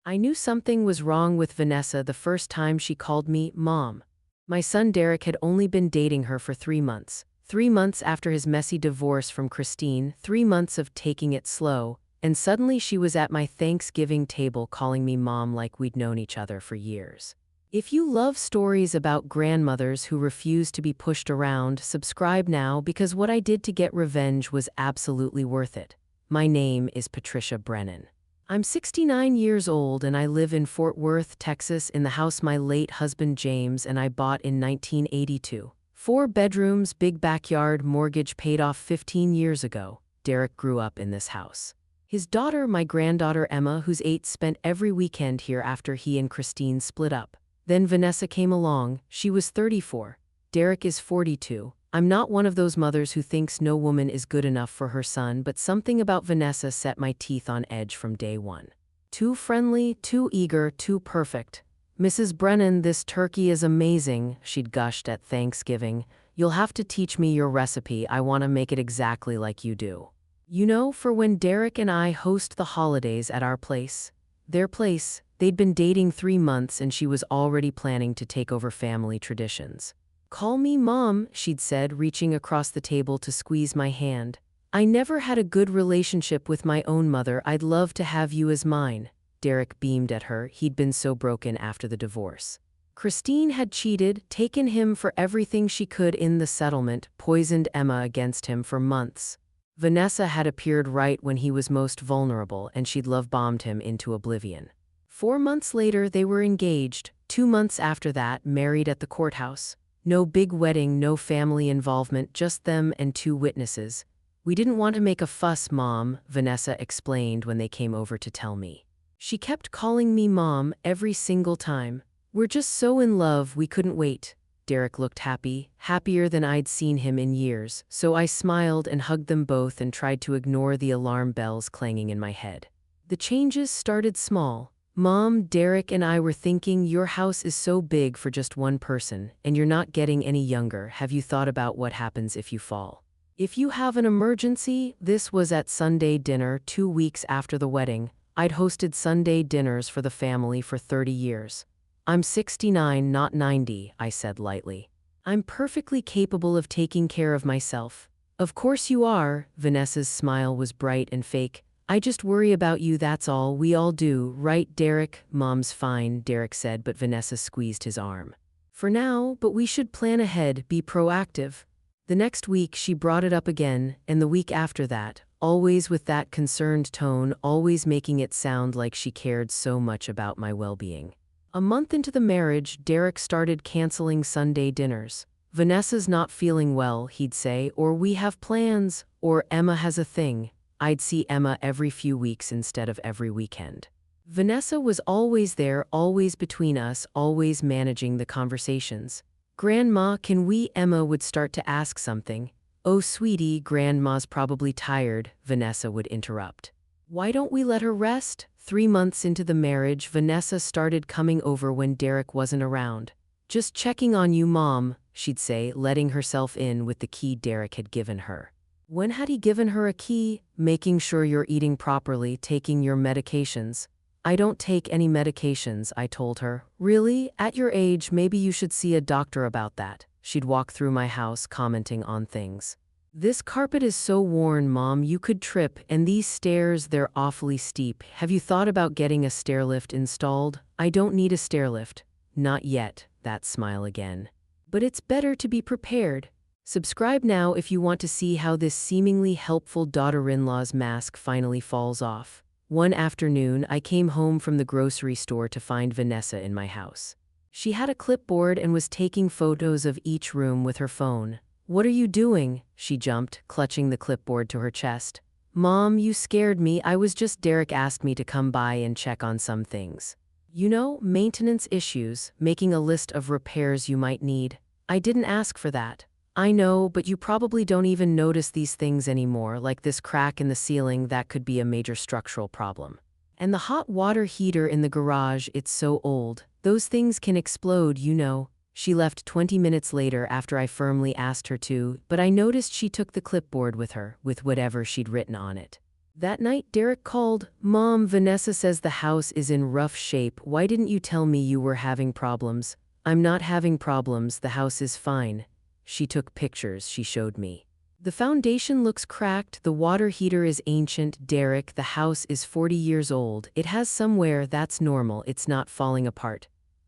I knew something was wrong with Vanessa the first time she called me Mom. My son Derek had only been dating her for 3 months. 3 months after his messy divorce from Christine, 3 months of taking it slow, and suddenly she was at my Thanksgiving table calling me Mom like we'd known each other for years. If you love stories about grandmothers who refuse to be pushed around, subscribe now because what I did to get revenge was absolutely worth it. My name is Patricia Brennan. I'm 69 years old and I live in Fort Worth, Texas in the house my late husband James and I bought in 1982. 4 bedrooms, big backyard, mortgage paid off 15 years ago. Derek grew up in this house. His daughter, my granddaughter Emma, who's 8, spent every weekend here after he and Christine split up. Then Vanessa came along. She was 34. Derek is 42. I'm not one of those mothers who thinks no woman is good enough for her son, but something about Vanessa set my teeth on edge from day one. Too friendly, too eager, too perfect. "Mrs. Brennan, this turkey is amazing," she'd gushed at Thanksgiving. "You'll have to teach me your recipe. I want to make it exactly like you do." You know, for when Derek and I host the holidays at our place. Their place. They'd been dating 3 months and she was already planning to take over family traditions. "Call me Mom," she'd said, reaching across the table to squeeze my hand. "I never had a good relationship with my own mother. I'd love to have you as mine." Derek beamed at her. He'd been so broken after the divorce. Christine had cheated, taken him for everything she could in the settlement, poisoned Emma against him for months. Vanessa had appeared right when he was most vulnerable and she'd love-bombed him into oblivion. 4 months later, they were engaged. 2 months after that, married at the courthouse. No big wedding, no family involvement, just them and 2 witnesses. "We didn't want to make a fuss, Mom," Vanessa explained when they came over to tell me. She kept calling me Mom every single time. "We're just so in love, we couldn't wait." Derek looked happy, happier than I'd seen him in years, so I smiled and hugged them both and tried to ignore the alarm bells clanging in my head. The changes started small. "Mom, Derek and I were thinking your house is so big for just one person, and you're not getting any younger. Have you thought about what happens if you fall? If you have an emergency?" This was at Sunday dinner 2 weeks after the wedding. I'd hosted Sunday dinners for the family for 30 years. "I'm 69, not 90, I said lightly. "I'm perfectly capable of taking care of myself." "Of course you are." Vanessa's smile was bright and fake. "I just worry about you, that's all. We all do, right, Derek?" "Mom's fine," Derek said, but Vanessa squeezed his arm. "For now, but we should plan ahead, be proactive." The next week she brought it up again, and the week after that, always with that concerned tone, always making it sound like she cared so much about my well-being. A month into the marriage, Derek started canceling Sunday dinners. "Vanessa's not feeling well," he'd say, or "we have plans," or "Emma has a thing." I'd see Emma every few weeks instead of every weekend. Vanessa was always there, always between us, always managing the conversations. "Grandma, can we?" Emma would start to ask something. "Oh, sweetie, Grandma's probably tired," Vanessa would interrupt. "Why don't we let her rest?" 3 months into the marriage, Vanessa started coming over when Derek wasn't around. "Just checking on you, Mom," she'd say, letting herself in with the key Derek had given her. When had he given her a key? "Making sure you're eating properly, taking your medications." "I don't take any medications," I told her. "Really? At your age, maybe you should see a doctor about that." She'd walk through my house commenting on things. "This carpet is so worn, Mom, you could trip, and these stairs, they're awfully steep. Have you thought about getting a stairlift installed?" "I don't need a stairlift." "Not yet," that smile again. "But it's better to be prepared." Subscribe now if you want to see how this seemingly helpful daughter-in-law's mask finally falls off. One afternoon, I came home from the grocery store to find Vanessa in my house. She had a clipboard and was taking photos of each room with her phone. "What are you doing?" She jumped, clutching the clipboard to her chest. "Mom, you scared me. I was just Derek asked me to come by and check on some things. You know, maintenance issues, making a list of repairs you might need." "I didn't ask for that." "I know, but you probably don't even notice these things anymore, like this crack in the ceiling that could be a major structural problem. And the hot water heater in the garage, it's so old. Those things can explode, you know." She left 20 minutes later after I firmly asked her to, but I noticed she took the clipboard with her, with whatever she'd written on it. That night, Derek called. "Mom, Vanessa says the house is in rough shape. Why didn't you tell me you were having problems?" "I'm not having problems, the house is fine." She took pictures, she showed me. "The foundation looks cracked, the water heater is ancient. Derek, the house is 40 years old. It has some wear, that's normal, it's not falling apart.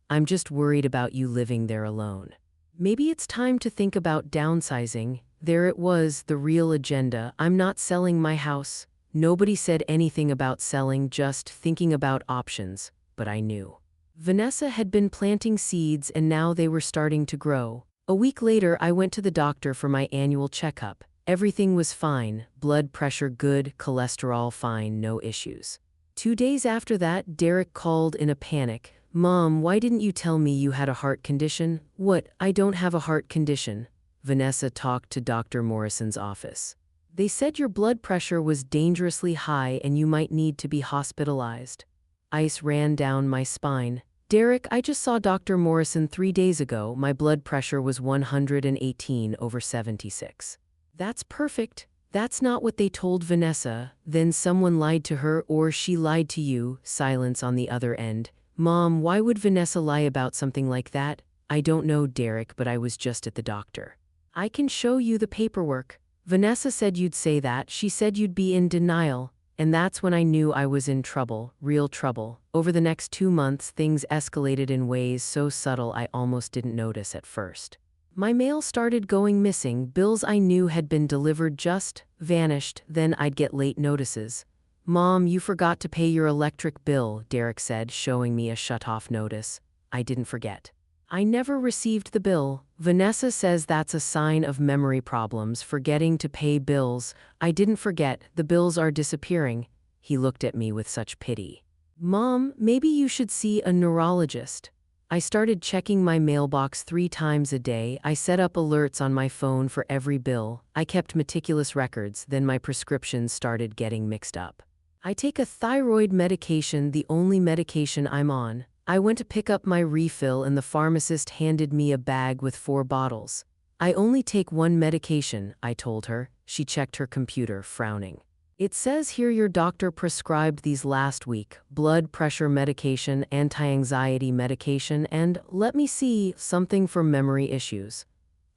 I'm just worried about you living there alone. Maybe it's time to think about downsizing." There it was, the real agenda. I'm not selling my house. Nobody said anything about selling, just thinking about options, but I knew. Vanessa had been planting seeds and now they were starting to grow. A week later, I went to the doctor for my annual checkup. Everything was fine, blood pressure good, cholesterol fine, no issues. 2 days after that, Derek called in a panic. "Mom, why didn't you tell me you had a heart condition?" "What? I don't have a heart condition." Vanessa talked to Dr. Morrison's office. "They said your blood pressure was dangerously high and you might need to be hospitalized." Ice ran down my spine. "Derek, I just saw Dr. Morrison 3 days ago. My blood pressure was 118/76. "That's perfect." "That's not what they told Vanessa." "Then someone lied to her or she lied to you." Silence on the other end. "Mom, why would Vanessa lie about something like that?" "I don't know, Derek, but I was just at the doctor." "I can show you the paperwork." "Vanessa said you'd say that. She said you'd be in denial." And that's when I knew I was in trouble, real trouble. Over the next 2 months, things escalated in ways so subtle I almost didn't notice at first. My mail started going missing. Bills I knew had been delivered just vanished. Then I'd get late notices. "Mom, you forgot to pay your electric bill," Derek said, showing me a shut-off notice. I didn't forget. "I never received the bill." "Vanessa says that's a sign of memory problems, forgetting to pay bills." "I didn't forget, the bills are disappearing." He looked at me with such pity. "Mom, maybe you should see a neurologist." I started checking my mailbox 3 times a day. I set up alerts on my phone for every bill. I kept meticulous records, then my prescriptions started getting mixed up. I take a thyroid medication, the only medication I'm on. I went to pick up my refill and the pharmacist handed me a bag with 4 bottles. "I only take 1 medication," I told her. She checked her computer, frowning. "It says here your doctor prescribed these last week: blood pressure medication, anti-anxiety medication, and, let me see, something for memory issues."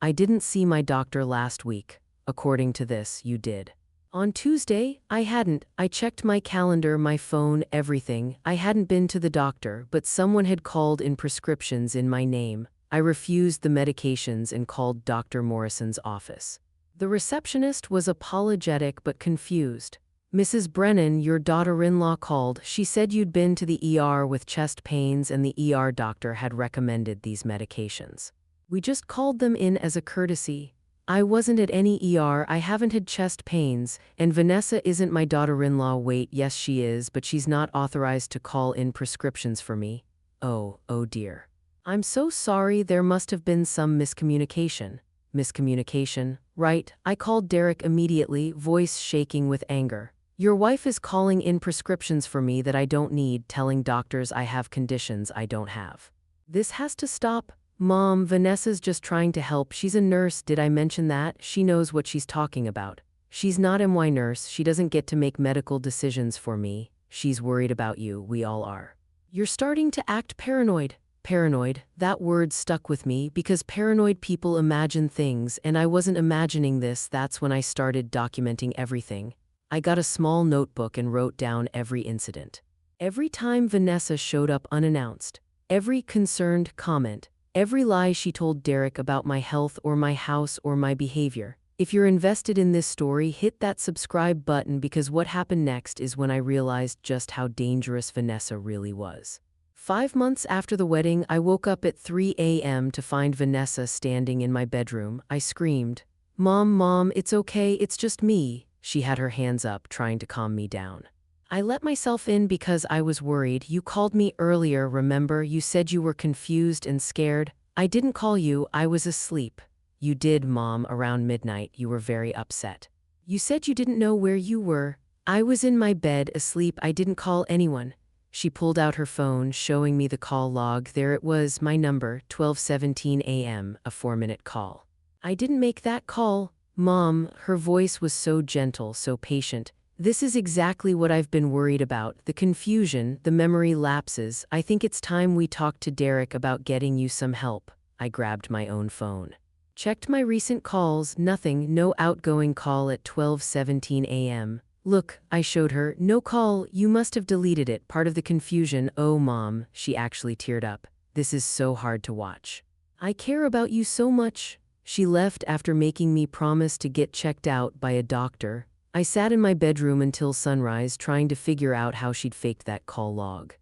"I didn't see my doctor last week." "According to this, you did." "On Tuesday, I hadn't. I checked my calendar, my phone, everything. I hadn't been to the doctor, but someone had called in prescriptions in my name. I refused the medications and called Dr. Morrison's office. The receptionist was apologetic but confused. "Mrs. Brennan, your daughter-in-law called. She said you'd been to the ER with chest pains and the ER doctor had recommended these medications. We just called them in as a courtesy." "I wasn't at any ER, I haven't had chest pains, and Vanessa isn't my daughter-in-law." "Wait, yes she is, but she's not authorized to call in prescriptions for me." Oh dear. "I'm so sorry, there must have been some miscommunication." "Miscommunication? Right." I called Derek immediately, voice shaking with anger. "Your wife is calling in prescriptions for me that I don't need, telling doctors I have conditions I don't have. This has to stop." "Mom, Vanessa's just trying to help. She's a nurse. Did I mention that? She knows what she's talking about." "She's not my nurse. She doesn't get to make medical decisions for me." "She's worried about you. We all are." "You're starting to act paranoid." Paranoid, that word stuck with me because paranoid people imagine things and I wasn't imagining this. That's when I started documenting everything. I got a small notebook and wrote down every incident. Every time Vanessa showed up unannounced. Every concerned comment. Every lie she told Derek about my health or my house or my behavior. If you're invested in this story, hit that subscribe button because what happened next is when I realized just how dangerous Vanessa really was. 5 months after the wedding, I woke up at 3 a.m. to find Vanessa standing in my bedroom. I screamed, Mom, it's okay, it's just me." She had her hands up, trying to calm me down. "I let myself in because I was worried. You called me earlier, remember? You said you were confused and scared." "I didn't call you, I was asleep." "You did, Mom, around midnight. You were very upset. You said you didn't know where you were." "I was in my bed, asleep. I didn't call anyone." She pulled out her phone, showing me the call log. There it was, my number, 12:17 a.m., a 4-minute call. "I didn't make that call." "Mom," her voice was so gentle, so patient. This is exactly what I've been worried about, the confusion, the memory lapses. I think it's time we talk to Derek about getting you some help. I grabbed my own phone. Checked my recent calls, nothing, no outgoing call at 12:17 a.m. Look, I showed her, no call, you must have deleted it, part of the confusion. Oh, Mom, she actually teared up. This is so hard to watch. I care about you so much. She left after making me promise to get checked out by a doctor. I sat in my bedroom until sunrise trying to figure out how she'd faked that call log.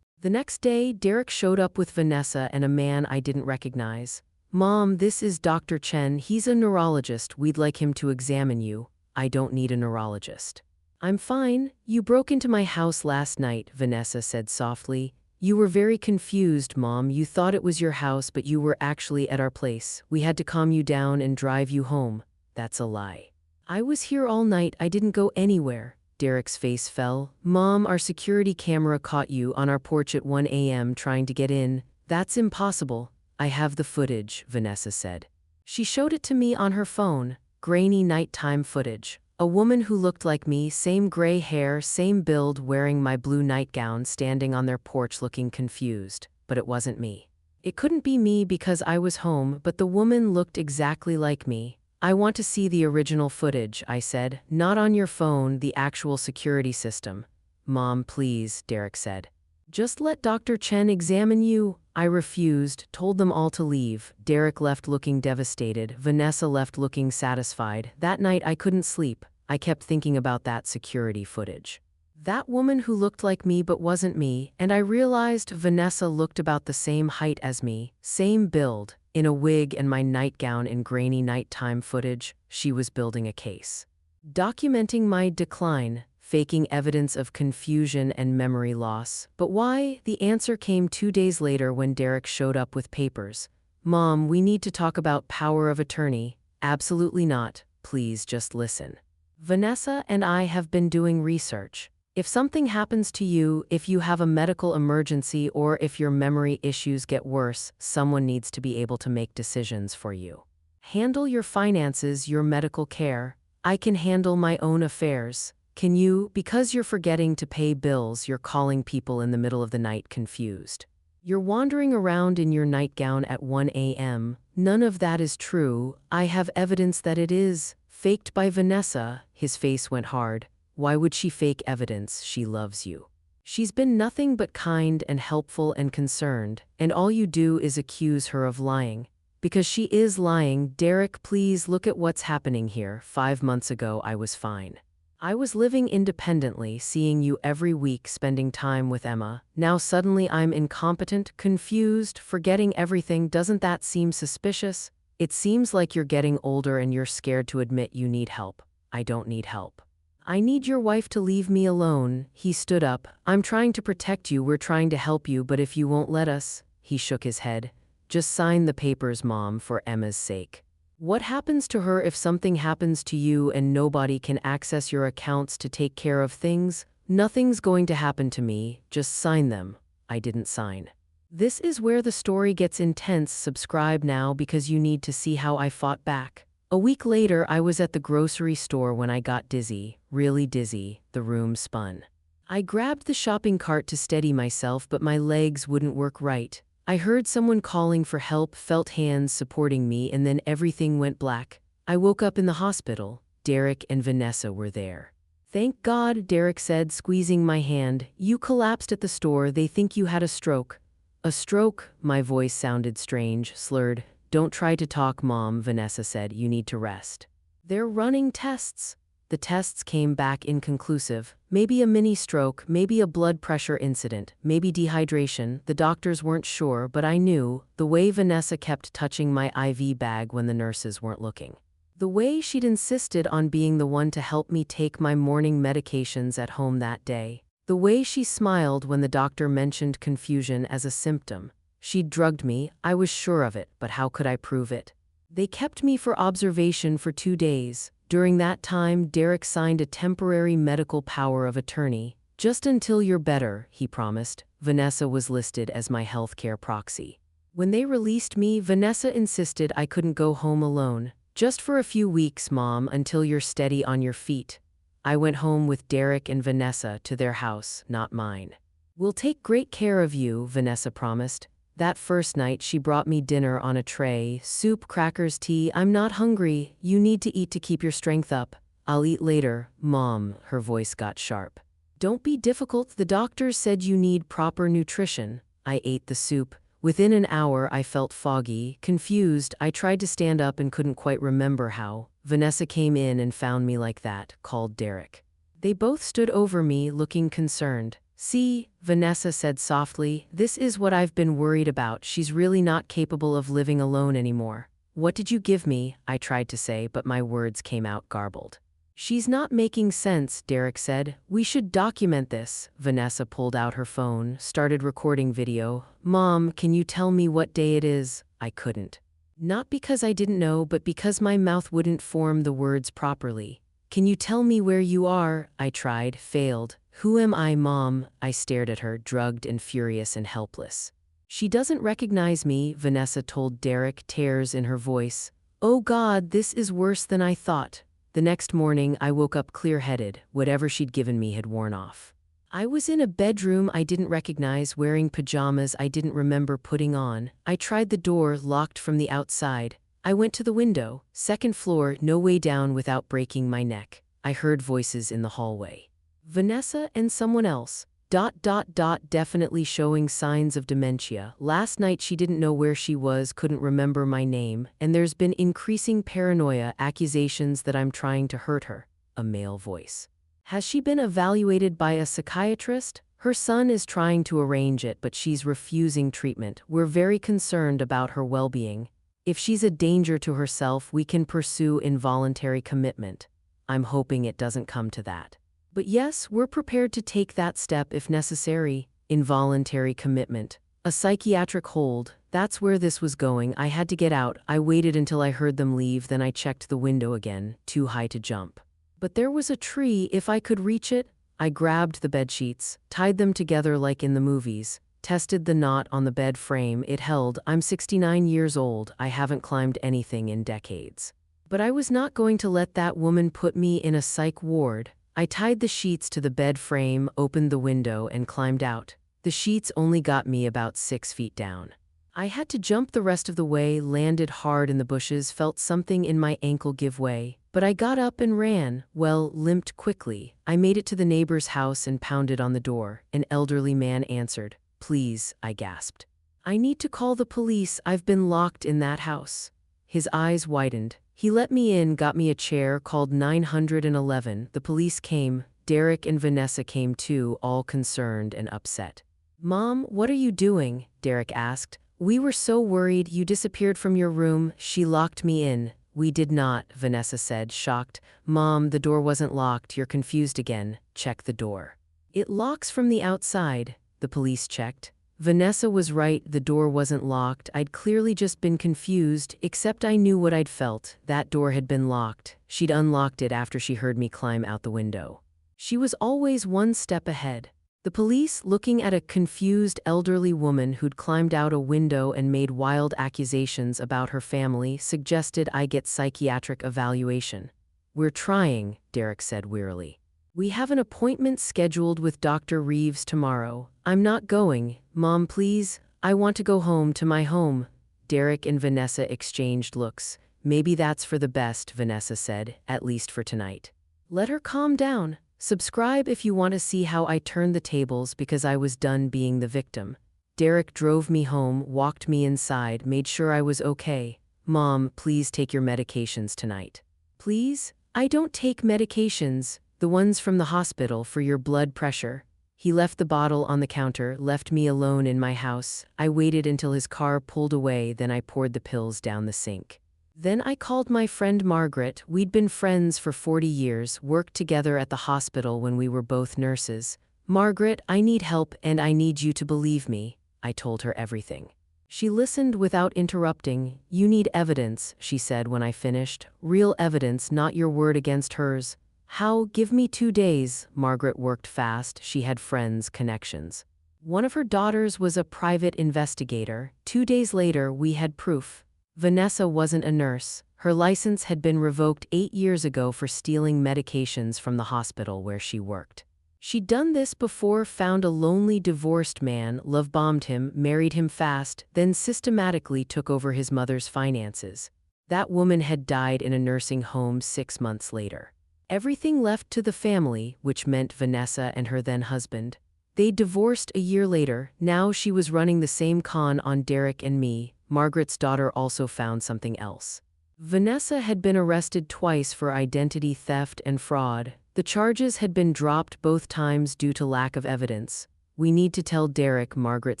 The next day, Derek showed up with Vanessa and a man I didn't recognize. Mom, this is Dr. Chen. He's a neurologist. We'd like him to examine you. I don't need a neurologist. I'm fine. You broke into my house last night, Vanessa said softly. You were very confused, Mom. You thought it was your house, but you were actually at our place. We had to calm you down and drive you home. That's a lie. I was here all night. I didn't go anywhere. Derek's face fell. Mom, our security camera caught you on our porch at 1 a.m. trying to get in. That's impossible. I have the footage, Vanessa said. She showed it to me on her phone. Grainy nighttime footage. A woman who looked like me, same gray hair, same build, wearing my blue nightgown, standing on their porch looking confused. But it wasn't me. It couldn't be me because I was home, but the woman looked exactly like me. I want to see the original footage, I said. Not on your phone, the actual security system. Mom, please, Derek said. Just let Dr. Chen examine you. I refused, told them all to leave. Derek left looking devastated. Vanessa left looking satisfied. That night I couldn't sleep. I kept thinking about that security footage. That woman who looked like me but wasn't me, and I realized Vanessa looked about the same height as me, same build. In a wig and my nightgown in grainy nighttime footage, she was building a case. Documenting my decline, faking evidence of confusion and memory loss. But why? The answer came 2 days later when Derek showed up with papers. Mom, we need to talk about power of attorney. Absolutely not. Please just listen. Vanessa and I have been doing research. If something happens to you, if you have a medical emergency, or if your memory issues get worse, someone needs to be able to make decisions for you. Handle your finances, your medical care. I can handle my own affairs. Can you? Because you're forgetting to pay bills, you're calling people in the middle of the night confused. You're wandering around in your nightgown at 1 a.m. None of that is true. I have evidence that it is. Faked by Vanessa. His face went hard. Why would she fake evidence? She loves you. She's been nothing but kind and helpful and concerned, and all you do is accuse her of lying. Because she is lying. Derek, please look at what's happening here. 5 months ago, I was fine. I was living independently, seeing you every week, spending time with Emma. Now suddenly I'm incompetent, confused, forgetting everything. Doesn't that seem suspicious? It seems like you're getting older and you're scared to admit you need help. I don't need help. I need your wife to leave me alone. He stood up. I'm trying to protect you, we're trying to help you, but if you won't let us. He shook his head. Just sign the papers, Mom, for Emma's sake. What happens to her if something happens to you and nobody can access your accounts to take care of things? Nothing's going to happen to me, just sign them. I didn't sign. This is where the story gets intense. Subscribe now because you need to see how I fought back. A week later, I was at the grocery store when I got dizzy, really dizzy. The room spun. I grabbed the shopping cart to steady myself, but my legs wouldn't work right. I heard someone calling for help, felt hands supporting me, and then everything went black. I woke up in the hospital. Derek and Vanessa were there. Thank God, Derek said, squeezing my hand. You collapsed at the store. They think you had a stroke. A stroke? My voice sounded strange, slurred. Don't try to talk, Mom, Vanessa said. You need to rest. They're running tests. The tests came back inconclusive. Maybe a mini stroke, maybe a blood pressure incident, maybe dehydration. The doctors weren't sure, but I knew. The way Vanessa kept touching my IV bag when the nurses weren't looking. The way she'd insisted on being the one to help me take my morning medications at home that day. The way she smiled when the doctor mentioned confusion as a symptom. She'd drugged me, I was sure of it, but how could I prove it? They kept me for observation for 2 days. During that time, Derek signed a temporary medical power of attorney. Just until you're better, he promised. Vanessa was listed as my healthcare proxy. When they released me, Vanessa insisted I couldn't go home alone. Just for a few weeks, Mom, until you're steady on your feet. I went home with Derek and Vanessa to their house, not mine. We'll take great care of you, Vanessa promised. That first night she brought me dinner on a tray, soup, crackers, tea. I'm not hungry. You need to eat to keep your strength up. I'll eat later, Mom. Her voice got sharp. Don't be difficult. The doctors said you need proper nutrition. I ate the soup. Within an hour I felt foggy, confused. I tried to stand up and couldn't quite remember how. Vanessa came in and found me like that, called Derek. They both stood over me, looking concerned. See, Vanessa said softly, this is what I've been worried about. She's really not capable of living alone anymore. What did you give me? I tried to say, but my words came out garbled. She's not making sense, Derek said. We should document this. Vanessa pulled out her phone, started recording video. Mom, can you tell me what day it is? I couldn't. Not because I didn't know, but because my mouth wouldn't form the words properly. Can you tell me where you are? I tried, failed. Who am I, Mom? I stared at her, drugged and furious and helpless. She doesn't recognize me, Vanessa told Derek, tears in her voice. Oh God, this is worse than I thought. The next morning, I woke up clear-headed. Whatever she'd given me had worn off. I was in a bedroom I didn't recognize, wearing pajamas I didn't remember putting on. I tried the door, locked from the outside. I went to the window, second floor, no way down without breaking my neck. I heard voices in the hallway. Vanessa and someone else. ... Definitely showing signs of dementia. Last night she didn't know where she was, couldn't remember my name, and there's been increasing paranoia, accusations that I'm trying to hurt her. A male voice. Has she been evaluated by a psychiatrist? Her son is trying to arrange it, but she's refusing treatment. We're very concerned about her well-being. If she's a danger to herself, we can pursue involuntary commitment. I'm hoping it doesn't come to that. But yes, we're prepared to take that step if necessary. Involuntary commitment. A psychiatric hold. That's where this was going. I had to get out. I waited until I heard them leave, then I checked the window again, too high to jump. But there was a tree. If I could reach it, I grabbed the bedsheets, tied them together like in the movies, tested the knot on the bed frame. It held. I'm 69 years old. I haven't climbed anything in decades. But I was not going to let that woman put me in a psych ward. I tied the sheets to the bed frame, opened the window, and climbed out. The sheets only got me about 6 feet down. I had to jump the rest of the way, landed hard in the bushes, felt something in my ankle give way. But I got up and ran, well, limped quickly. I made it to the neighbor's house and pounded on the door. An elderly man answered. Please, I gasped. I need to call the police. I've been locked in that house. His eyes widened. He let me in, got me a chair, called 911. The police came. Derek and Vanessa came too, all concerned and upset. Mom, what are you doing? Derek asked. We were so worried. You disappeared from your room. She locked me in. We did not, Vanessa said, shocked. Mom, the door wasn't locked. You're confused again. Check the door. It locks from the outside. The police checked. Vanessa was right, the door wasn't locked. I'd clearly just been confused, except I knew what I'd felt. That door had been locked. She'd unlocked it after she heard me climb out the window. She was always one step ahead. The police, looking at a confused elderly woman who'd climbed out a window and made wild accusations about her family, suggested I get psychiatric evaluation. We're trying, Derek said wearily. We have an appointment scheduled with Dr. Reeves tomorrow. I'm not going. Mom, please. I want to go home to my home. Derek and Vanessa exchanged looks. Maybe that's for the best, Vanessa said, at least for tonight. Let her calm down. Subscribe if you want to see how I turned the tables because I was done being the victim. Derek drove me home, walked me inside, made sure I was okay. Mom, please take your medications tonight. Please? I don't take medications. The ones from the hospital for your blood pressure. He left the bottle on the counter, left me alone in my house. I waited until his car pulled away, then I poured the pills down the sink. Then I called my friend Margaret. We'd been friends for 40 years, worked together at the hospital when we were both nurses. Margaret, I need help and I need you to believe me. I told her everything. She listened without interrupting. You need evidence, she said when I finished. Real evidence, not your word against hers. How? Give me 2 days. Margaret worked fast. She had friends, connections. One of her daughters was a private investigator. 2 days later, we had proof. Vanessa wasn't a nurse. Her license had been revoked 8 years ago for stealing medications from the hospital where she worked. She'd done this before, found a lonely divorced man, love-bombed him, married him fast, then systematically took over his mother's finances. That woman had died in a nursing home 6 months later. Everything left to the family, which meant Vanessa and her then-husband. They divorced a year later. Now she was running the same con on Derek and me. Margaret's daughter also found something else. Vanessa had been arrested twice for identity theft and fraud. The charges had been dropped both times due to lack of evidence. "We need to tell Derek," Margaret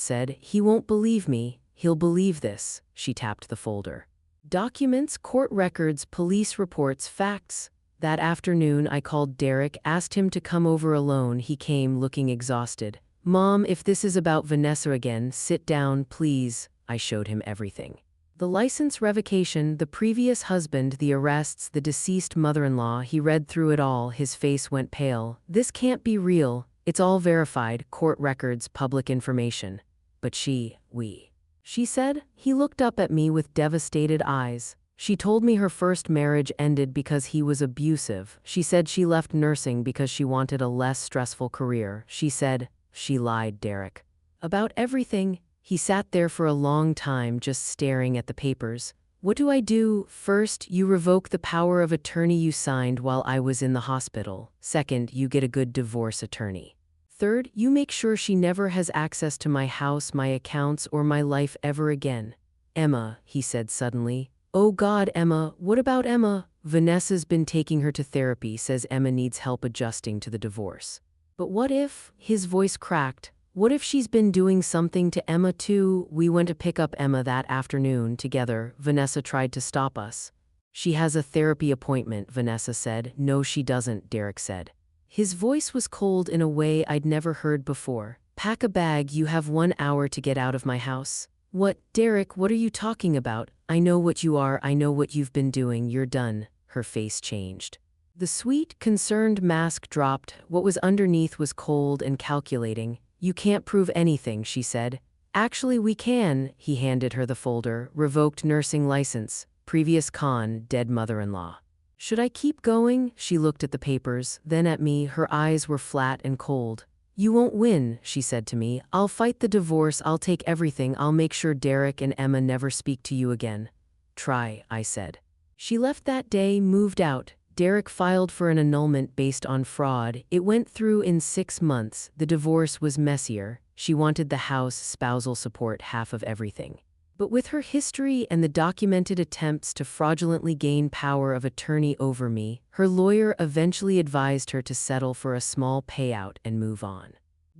said. "He won't believe me. He'll believe this." She tapped the folder. Documents, court records, police reports, facts. That afternoon I called Derek, asked him to come over alone. He came looking exhausted. "Mom, if this is about Vanessa again, sit down, please." I showed him everything. The license revocation, the previous husband, the arrests, the deceased mother-in-law. He read through it all. His face went pale. "This can't be real. It's all verified, court records, public information." "But she said." He looked up at me with devastated eyes. "She told me her first marriage ended because he was abusive. She said she left nursing because she wanted a less stressful career. She said." She lied, Derek. "About everything." He sat there for a long time just staring at the papers. "What do I do? First, you revoke the power of attorney you signed while I was in the hospital. Second, you get a good divorce attorney. Third, you make sure she never has access to my house, my accounts, or my life ever again." "Emma," he said suddenly. "Oh God, Emma, what about Emma?" "Vanessa's been taking her to therapy, says Emma needs help adjusting to the divorce." "But what if?" His voice cracked. "What if she's been doing something to Emma too?" We went to pick up Emma that afternoon together. Vanessa tried to stop us. "She has a therapy appointment," Vanessa said. "No, she doesn't," Derek said. His voice was cold in a way I'd never heard before. "Pack a bag, you have 1 hour to get out of my house." "What, Derek, what are you talking about? I know what you are, I know what you've been doing, you're done." Her face changed. The sweet, concerned mask dropped. What was underneath was cold and calculating. "You can't prove anything," she said. "Actually, we can." He handed her the folder. "Revoked nursing license. Previous con, dead mother-in-law." "Should I keep going?" She looked at the papers, then at me. Her eyes were flat and cold. "You won't win," she said to me. "I'll fight the divorce. I'll take everything. I'll make sure Derek and Emma never speak to you again." "Try," I said. She left that day, moved out. Derek filed for an annulment based on fraud. It went through in 6 months. The divorce was messier. She wanted the house, spousal support, half of everything. But with her history and the documented attempts to fraudulently gain power of attorney over me, her lawyer eventually advised her to settle for a small payout and move on.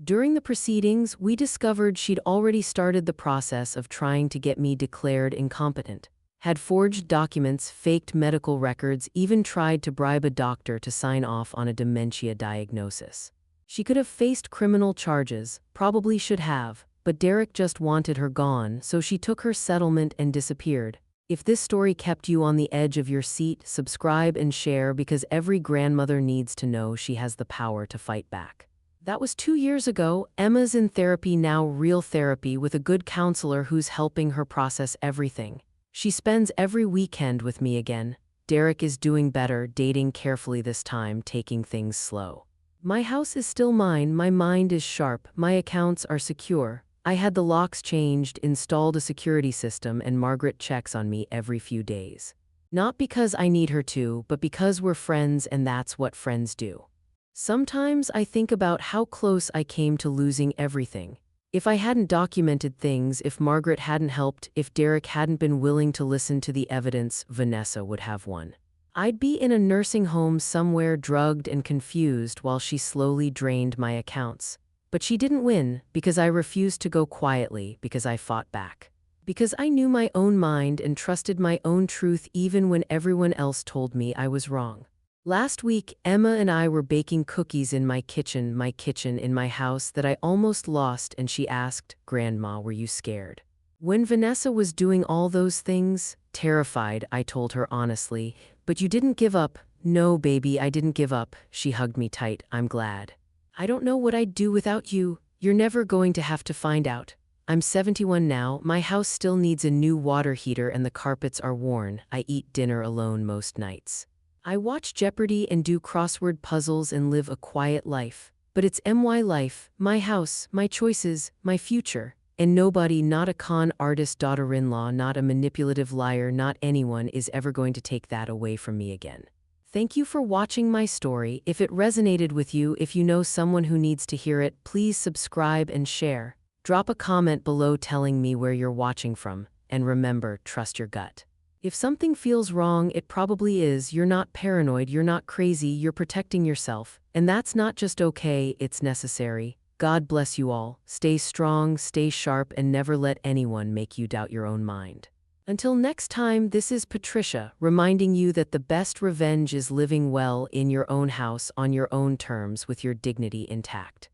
During the proceedings, we discovered she'd already started the process of trying to get me declared incompetent. Had forged documents, faked medical records, even tried to bribe a doctor to sign off on a dementia diagnosis. She could have faced criminal charges, probably should have, but Derek just wanted her gone, so she took her settlement and disappeared. If this story kept you on the edge of your seat, subscribe and share, because every grandmother needs to know she has the power to fight back. That was 2 years ago. Emma's in therapy now, real therapy, with a good counselor who's helping her process everything. She spends every weekend with me again. Derek is doing better, dating carefully this time, taking things slow. My house is still mine, my mind is sharp, my accounts are secure. I had the locks changed, installed a security system, and Margaret checks on me every few days. Not because I need her to, but because we're friends, and that's what friends do. Sometimes I think about how close I came to losing everything. If I hadn't documented things, if Margaret hadn't helped, if Derek hadn't been willing to listen to the evidence, Vanessa would have won. I'd be in a nursing home somewhere, drugged and confused, while she slowly drained my accounts. But she didn't win, because I refused to go quietly, because I fought back. Because I knew my own mind and trusted my own truth even when everyone else told me I was wrong. Last week, Emma and I were baking cookies in my kitchen in my house that I almost lost, and she asked, "Grandma, were you scared?" When Vanessa was doing all those things, terrified, I told her honestly. "But you didn't give up." "No, baby, I didn't give up." She hugged me tight. "I'm glad. I don't know what I'd do without you. You're never going to have to find out." I'm 71 now, my house still needs a new water heater and the carpets are worn. I eat dinner alone most nights. I watch Jeopardy and do crossword puzzles and live a quiet life. But it's my life, my house, my choices, my future. And nobody, not a con artist daughter-in-law, not a manipulative liar, not anyone is ever going to take that away from me again. Thank you for watching my story. If it resonated with you, if you know someone who needs to hear it, please subscribe and share. Drop a comment below telling me where you're watching from. And remember, trust your gut. If something feels wrong, it probably is. You're not paranoid, you're not crazy, you're protecting yourself. And that's not just okay, it's necessary. God bless you all. Stay strong, stay sharp, and never let anyone make you doubt your own mind. Until next time, this is Patricia, reminding you that the best revenge is living well in your own house on your own terms with your dignity intact.